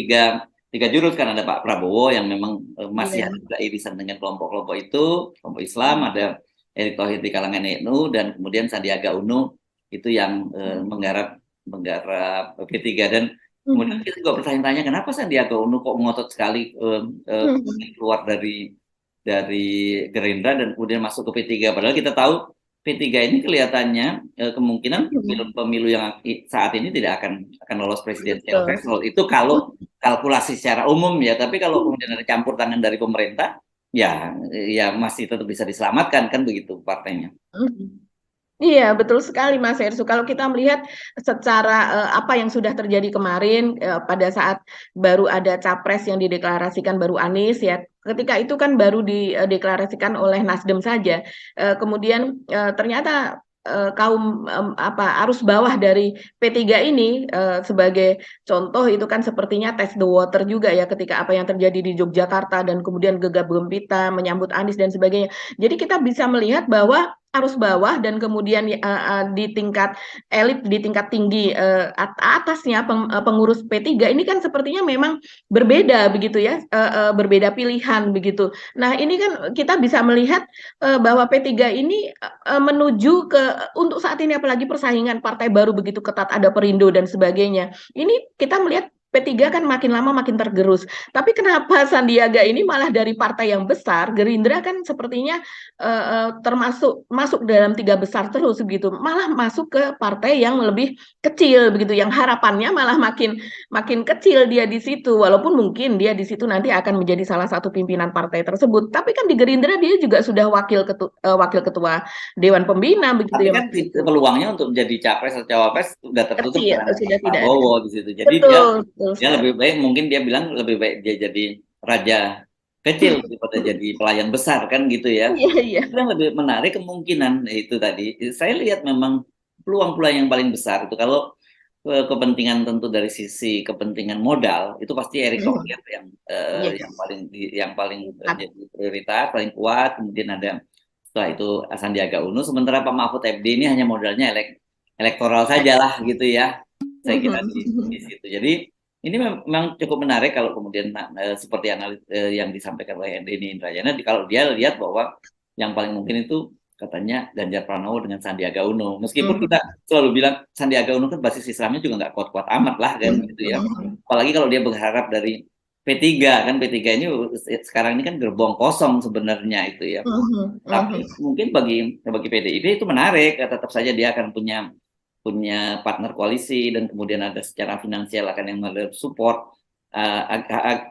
tiga jurus. Kan ada Pak Prabowo yang memang masih Iya. ada irisan dengan kelompok-kelompok itu, kelompok Islam, ada Erick Thohir di kalangan NU, dan kemudian Sandiaga Uno itu yang menggarap P3. Dan kemudian Mhm. kita juga bertanya-tanya kenapa Sandiaga Uno kok ngotot sekali Mhm. keluar dari Gerindra dan kemudian masuk ke P3, padahal kita tahu P3 ini kelihatannya kemungkinan Mhm. pemilu yang saat ini tidak akan lolos presidensial Betul. threshold itu kalau kalkulasi secara umum ya, tapi kalau kemudian ada campur tangan dari pemerintah ya ya masih tetap bisa diselamatkan kan begitu partainya. Mhm. Iya, betul sekali Mas Hersu. Kalau kita melihat secara apa yang sudah terjadi kemarin pada saat baru ada capres yang dideklarasikan baru Anies ya. Ketika itu kan baru dideklarasikan oleh Nasdem saja. Kemudian ternyata kaum apa arus bawah dari P3 ini sebagai contoh itu kan sepertinya test the water juga ya ketika apa yang terjadi di Yogyakarta dan kemudian gegap gempita menyambut Anies dan sebagainya. Jadi kita bisa melihat bahwa arus bawah dan kemudian di tingkat elit di tingkat tinggi atasnya pengurus P3 ini kan sepertinya memang berbeda begitu ya berbeda pilihan begitu. Nah, ini kan kita bisa melihat bahwa P3 ini menuju ke untuk saat ini apalagi persaingan partai baru begitu ketat ada Perindo dan sebagainya. Ini kita melihat P3 kan makin lama makin tergerus. Tapi kenapa Sandiaga ini malah dari partai yang besar, Gerindra kan sepertinya termasuk masuk dalam 3 besar terus begitu, malah masuk ke partai yang lebih kecil begitu, yang harapannya malah makin makin kecil dia di situ, walaupun mungkin dia di situ nanti akan menjadi salah satu pimpinan partai tersebut. Tapi kan di Gerindra dia juga sudah wakil ketua Dewan Pembina begitu Tapi ya kan Mas. peluangnya untuk jadi capres atau cawapres sudah tertutup Kecil, dengan Pak sudah tidak ada. Prabowo di situ. Jadi dia Betul, betul dia sekali. lebih baik, mungkin dia bilang lebih baik dia jadi raja kecil daripada jadi pelayan besar kan gitu ya. Iya, iya. Itu yang lebih menarik kemungkinan itu tadi. Saya lihat memang peluang-peluang yang paling besar itu kalau kepentingan tentu dari sisi kepentingan modal itu pasti Erick Thohir Yes. yang paling Tepat. jadi prioritas paling kuat. Kemudian ada setelah itu Sandiaga Uno. Sementara Pak Mahfud MD ini hanya modalnya elektoral saja lah gitu ya. Saya kira di situ. Jadi ini memang cukup menarik kalau kemudian seperti yang disampaikan oleh Denny Indrayana, kalau dia lihat bahwa yang paling mungkin itu katanya Ganjar Pranowo dengan Sandiaga Uno. Meskipun kita selalu bilang Sandiaga Uno kan basis Islamnya juga nggak kuat-kuat amat lah kan gitu ya. Apalagi kalau dia berharap dari P3 kan, P3 ini sekarang ini kan gerbong kosong sebenarnya itu ya. Tapi mungkin bagi PDIP itu menarik, tetap saja dia akan punya partner koalisi dan kemudian ada secara finansial akan yang support.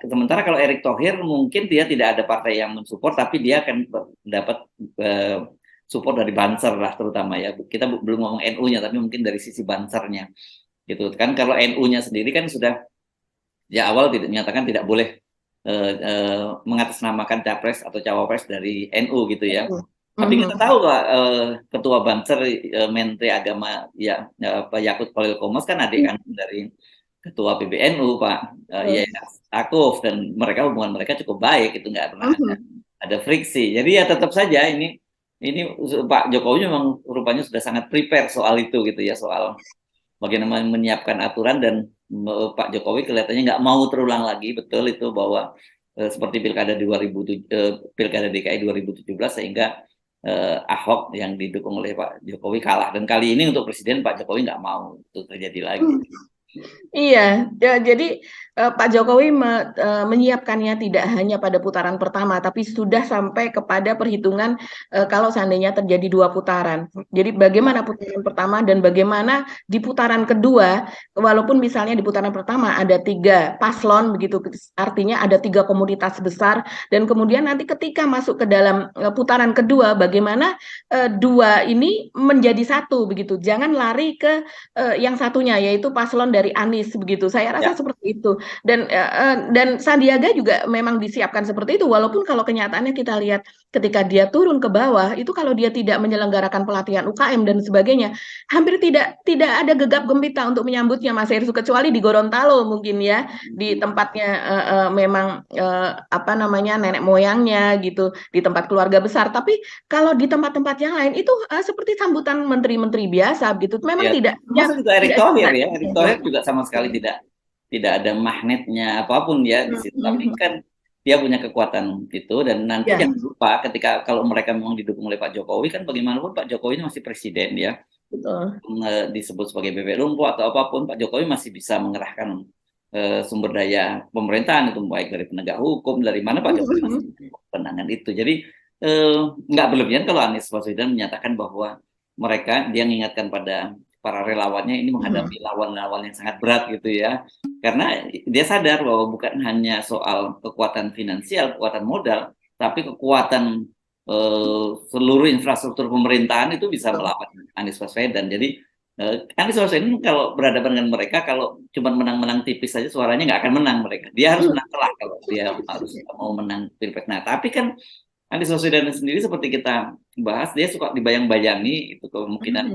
Sementara kalau Erick Thohir mungkin dia tidak ada partai yang mensupport, tapi dia akan dapat support dari Banser lah terutama ya. Kita belum ngomong NU-nya, tapi mungkin dari sisi Bansernya gitu kan. Kalau NU-nya sendiri kan sudah ya awal tidak menyatakan tidak boleh mengatasnamakan capres atau cawapres dari NU gitu ya. Tapi kita tahu Pak, Ketua Banser Menteri Agama ya Pak Yakut Khalil Qomas kan adik kandung dari Ketua PBNU Pak Yayas Akuf, dan hubungan mereka cukup baik, itu nggak pernah ada friksi. Jadi ya tetap saja ini Pak Jokowi memang rupanya sudah sangat prepare soal itu gitu ya, soal bagaimana menyiapkan aturan, dan Pak Jokowi kelihatannya nggak mau terulang lagi betul itu bahwa seperti pilkada DKI 2017 sehingga Ahok yang didukung oleh Pak Jokowi kalah, dan kali ini untuk presiden Pak Jokowi nggak mau itu terjadi lagi. Iya, jadi Pak Jokowi menyiapkannya tidak hanya pada putaran pertama, tapi sudah sampai kepada perhitungan kalau seandainya terjadi 2 putaran. Jadi bagaimana putaran pertama dan bagaimana di putaran kedua, walaupun misalnya di putaran pertama ada 3 paslon begitu, artinya ada 3 komunitas besar, dan kemudian nanti ketika masuk ke dalam putaran kedua, bagaimana 2 ini menjadi satu begitu. Jangan lari ke yang satunya, yaitu paslon dari Anies begitu. Saya rasa seperti itu. Dan Sandiaga juga memang disiapkan seperti itu, walaupun kalau kenyataannya kita lihat ketika dia turun ke bawah itu, kalau dia tidak menyelenggarakan pelatihan UKM dan sebagainya, hampir tidak ada gegap gempita untuk menyambutnya Mas Hersу, kecuali di Gorontalo mungkin ya, di tempatnya memang apa namanya nenek moyangnya gitu, di tempat keluarga besar. Tapi kalau di tempat-tempat yang lain itu seperti sambutan menteri-menteri biasa gitu. Memang tidak. Termasuk juga Erick Thohir ya. Erick Thohir juga sama sekali tidak ada magnetnya apapun ya di situ. Tapi kan dia punya kekuatan itu, dan nanti jangan lupa ketika kalau mereka memang didukung oleh Pak Jokowi, kan bagaimanapun Pak Jokowi ini masih presiden ya. Betul. Disebut sebagai bebek lumpuh atau apapun, Pak Jokowi masih bisa mengerahkan sumber daya pemerintahan itu, baik dari penegak hukum, dari mana Pak Jokowi masih penangan itu. Jadi nggak berlebihan kalau Anies Baswedan menyatakan bahwa dia mengingatkan pada para relawannya ini menghadapi lawan-lawan yang sangat berat gitu ya, karena dia sadar bahwa bukan hanya soal kekuatan finansial, kekuatan modal, tapi kekuatan seluruh infrastruktur pemerintahan itu bisa melawan Anies Baswedan. Jadi Anies Baswedan kalau berhadapan dengan mereka, kalau cuma menang-menang tipis saja suaranya nggak akan menang mereka. Dia harus menang telak kalau dia harus mau menang pilpres. Nah, tapi kan Anies Baswedan sendiri seperti kita bahas, dia suka dibayang-bayangi itu kemungkinan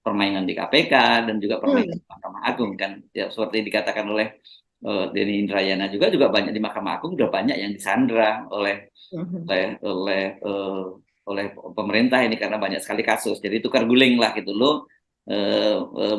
permainan di KPK dan juga permainan di Mahkamah Agung kan. Ya, seperti dikatakan oleh Denny Indrayana juga banyak di Mahkamah Agung, udah banyak yang disandra oleh pemerintah ini karena banyak sekali kasus. Jadi tukar guling lah gitu, lo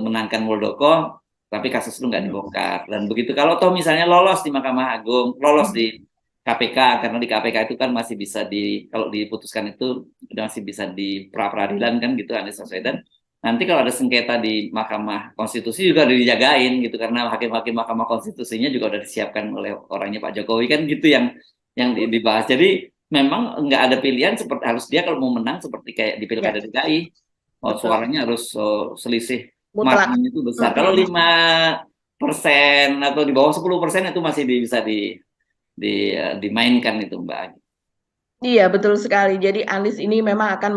menangkan Muldoko tapi kasus lu nggak dibongkar, dan begitu kalau toh misalnya lolos di Mahkamah Agung, lolos di KPK, karena di KPK itu kan masih bisa kalau diputuskan itu masih bisa di pra-peradilan kan gitu Anies Baswedan. Nanti kalau ada sengketa di Mahkamah Konstitusi juga udah dijagain gitu, karena hakim-hakim Mahkamah Konstitusinya juga udah disiapkan oleh orangnya Pak Jokowi kan gitu yang dibahas. Jadi memang nggak ada pilihan, seperti harus dia kalau mau menang seperti kayak di Pilkada DKI. Suaranya harus selisih marginnya itu besar. Kalau 5% atau di bawah 10% itu masih bisa dimainkan itu Mbak. Iya, betul sekali. Jadi Anies ini memang akan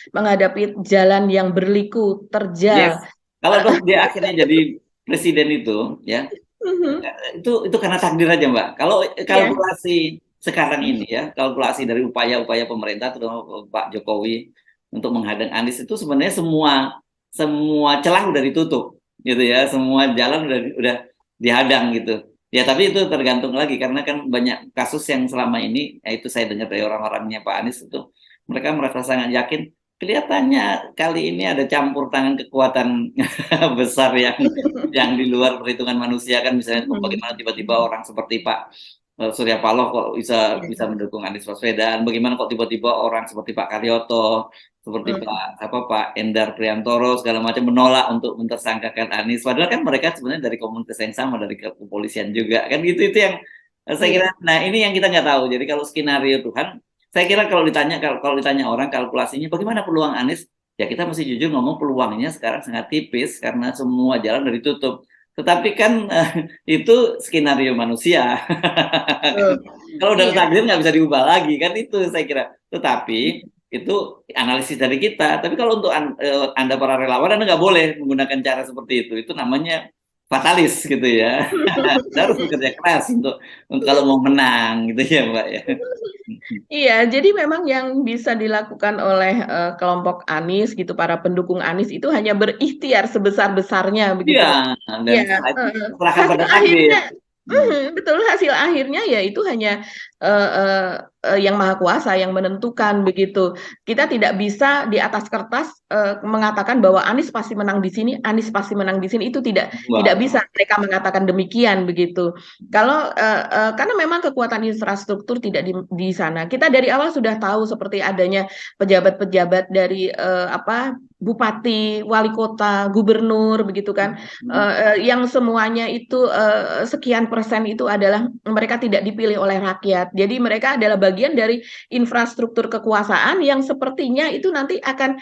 menghadapi jalan yang berliku, terjal. Yes. Kalau dia akhirnya jadi presiden itu ya, itu karena takdir aja Mbak. Kalau kalkulasi sekarang ini ya, kalkulasi dari upaya-upaya pemerintah terutama Pak Jokowi untuk menghadang Anies itu sebenarnya semua celah udah ditutup gitu ya, semua jalan udah dihadang gitu. Ya tapi itu tergantung lagi karena kan banyak kasus yang selama ini, itu saya dengar dari orang-orangnya Pak Anies itu mereka merasa sangat yakin. Kelihatannya kali ini ada campur tangan kekuatan besar yang di luar perhitungan manusia kan, misalnya bagaimana tiba-tiba orang seperti Pak Surya Paloh kok bisa mendukung Anies Baswedan, bagaimana kok tiba-tiba orang seperti Pak Karyoto, seperti Pak Endar Priantoro segala macam menolak untuk mentersangkakan Anies, padahal kan mereka sebenarnya dari komunitas yang sama, dari kepolisian juga kan, gitu. Itu yang saya kira. Nah ini yang kita nggak tahu. Jadi kalau skenario Tuhan, saya kira kalau ditanya orang kalkulasinya bagaimana peluang Anies, ya kita mesti jujur ngomong peluangnya sekarang sangat tipis karena semua jalan udah ditutup. Tetapi kan itu skenario manusia. Kalau udah takdir nggak bisa diubah lagi kan, itu saya kira. Tetapi itu analisis dari kita. Tapi kalau untuk Anda para relawan, Anda nggak boleh menggunakan cara seperti itu. Itu namanya fatalis gitu ya. Anda harus bekerja keras untuk kalau mau menang gitu ya Mbak ya. Iya, jadi memang yang bisa dilakukan oleh kelompok Anies gitu, para pendukung Anies itu hanya berikhtiar sebesar-besarnya begitu. Iya, dan Ya, setelah itu serahkan hasil pada takdir. akhirnya, betul, hasil akhirnya ya itu hanya eh, eh, yang Maha Kuasa yang menentukan begitu. Kita tidak bisa di atas kertas mengatakan bahwa Anies pasti menang di sini, Anies pasti menang di sini, itu tidak Wah, bisa mereka mengatakan demikian begitu. Kalau karena memang kekuatan infrastruktur tidak di sana. Kita dari awal sudah tahu seperti adanya pejabat-pejabat dari apa, bupati, wali kota, gubernur begitu kan, yang semuanya itu sekian persen itu adalah mereka tidak dipilih oleh rakyat. Jadi mereka adalah bagian dari infrastruktur kekuasaan yang sepertinya itu nanti akan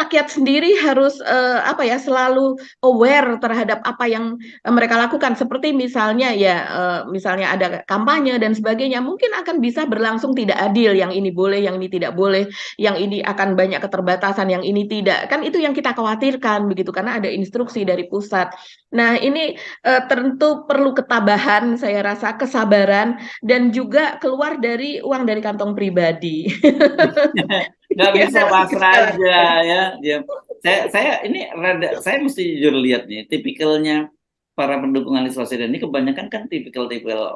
rakyat sendiri harus apa ya, selalu aware terhadap apa yang mereka lakukan. Seperti misalnya ya, misalnya ada kampanye dan sebagainya, mungkin akan bisa berlangsung tidak adil. Yang ini boleh, yang ini tidak boleh, yang ini akan banyak keterbatasan, yang ini tidak. Kan itu yang kita khawatirkan begitu, karena ada instruksi dari pusat. Nah, ini tentu perlu ketabahan, saya rasa kesabaran, dan juga keluar dari uang dari kantong pribadi. nggak Yang bisa harus pasrah kita aja lakukan. ya. Ya. Saya ini saya mesti jujur lihat nih, tipikalnya para pendukung Anies Baswedan ini kebanyakan kan tipikal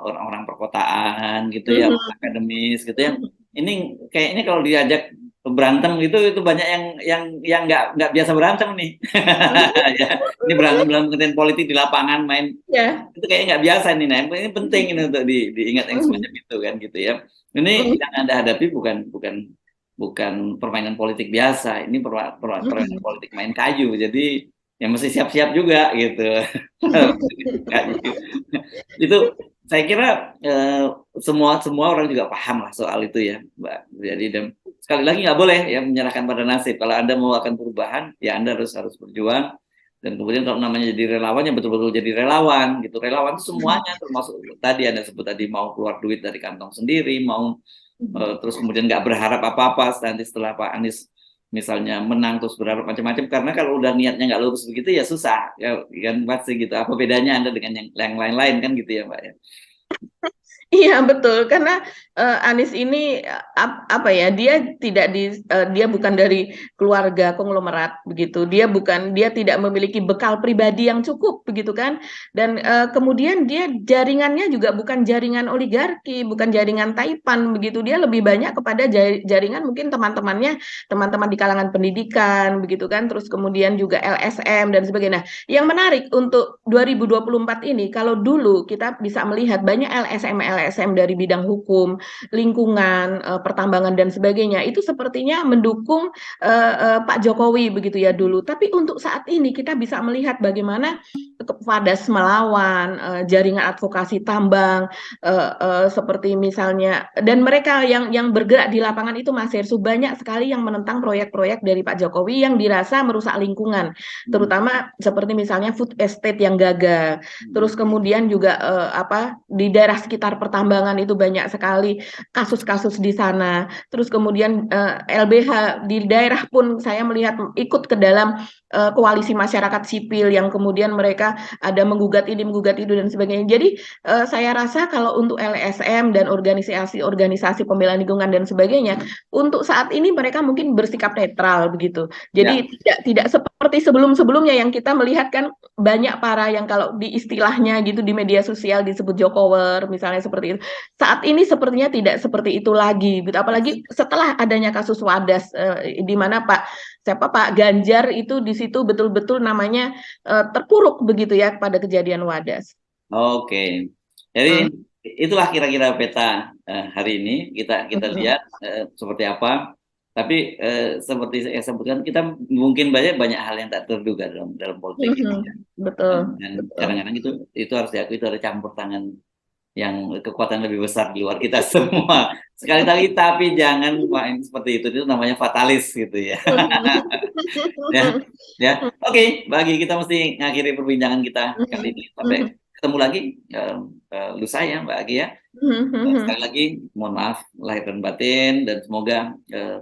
orang-orang perkotaan gitu ya, orang akademis gitu yang ini kayaknya kalau diajak berantem gitu, itu banyak yang nggak biasa berantem nih. Ya, ini berantem dalam konten politik di lapangan main Ya. itu kayaknya nggak biasa nih. Nah, ini penting ini untuk diingat yang semacam itu kan gitu ya. Ini yang Anda hadapi bukan bukan bukan permainan politik biasa, ini permainan politik main kayu. Jadi ya mesti siap-siap juga gitu. Itu saya kira semua semua orang juga paham lah soal itu ya, Mbak. Jadi dan sekali lagi nggak boleh ya menyerahkan pada nasib. Kalau Anda mau akan perubahan, ya Anda harus berjuang. Dan kemudian kalau namanya jadi relawan, ya betul-betul jadi relawan gitu. Relawan itu semuanya, termasuk tadi Anda sebut tadi, mau keluar duit dari kantong sendiri, mau terus kemudian nggak berharap apa-apa nanti setelah Pak Anies misalnya menang terus berharap macam-macam, karena kalau udah niatnya nggak lurus begitu ya susah ya kan pasti gitu. Apa bedanya Anda dengan yang lain-lain kan gitu ya Mbak ya. Iya betul, karena Anies ini apa ya, dia bukan dari keluarga konglomerat begitu, dia tidak memiliki bekal pribadi yang cukup begitu kan, dan kemudian dia jaringannya juga bukan jaringan oligarki, bukan jaringan taipan begitu, dia lebih banyak kepada jaringan mungkin teman-teman di kalangan pendidikan begitu kan, terus kemudian juga LSM dan sebagainya. Nah, yang menarik untuk 2024 ini, kalau dulu kita bisa melihat banyak LSM dari bidang hukum, lingkungan, pertambangan dan sebagainya, itu sepertinya mendukung Pak Jokowi begitu ya dulu. Tapi untuk saat ini kita bisa melihat bagaimana kepada melawan jaringan advokasi tambang, seperti misalnya, dan mereka yang bergerak di lapangan itu Mas Hersu, banyak sekali yang menentang proyek-proyek dari Pak Jokowi yang dirasa merusak lingkungan, terutama seperti misalnya food estate yang gagal. Terus kemudian juga apa, di daerah sekitar pertambangan itu banyak sekali kasus-kasus di sana. Terus kemudian LBH di daerah pun saya melihat ikut ke dalam koalisi masyarakat sipil yang kemudian mereka ada menggugat ini, menggugat itu dan sebagainya. Jadi saya rasa kalau untuk LSM dan organisasi-organisasi pembela lingkungan dan sebagainya, untuk saat ini mereka mungkin bersikap netral begitu. Ya, Jadi tidak seperti sebelum-sebelumnya yang kita melihat kan banyak para yang kalau di istilahnya gitu di media sosial disebut Jokower misalnya seperti itu. Saat ini sepertinya tidak seperti itu lagi, gitu. Apalagi setelah adanya kasus Wadas di mana Pak Ganjar itu di situ betul-betul namanya terpuruk begitu ya pada kejadian Wadas. oke. Jadi Hmm. itulah kira-kira peta hari ini kita Hmm. lihat seperti apa. Tapi seperti saya sebutkan, kita mungkin banyak hal yang tak terduga dalam politik ini. Hmm. Betul, Dan betul. kadang-kadang itu harus diakui, itu ada campur tangan yang kekuatan lebih besar di luar kita semua. Sekali lagi, tapi jangan main seperti itu namanya fatalis gitu ya. Ya, ya. Oke, bagi kita mesti ngakhiri perbincangan kita kali ini sampai ketemu lagi lusa ya, Mbak Agi ya. Sekali lagi mohon maaf lahir dan batin, dan semoga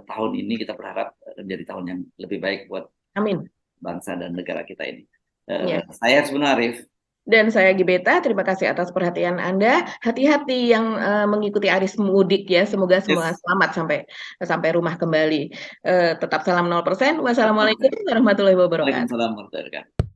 tahun ini kita berharap menjadi tahun yang lebih baik buat Amin. bangsa dan negara kita ini. Ya. Saya sebenarnya Arif. Dan saya Gibeta, terima kasih atas perhatian Anda. Hati-hati yang mengikuti aris mudik ya. Semoga semua Yes. selamat sampai sampai rumah kembali. Tetap salam 0%. Wassalamualaikum warahmatullahi wabarakatuh. Waalaikumsalam warahmatullahi wabarakatuh.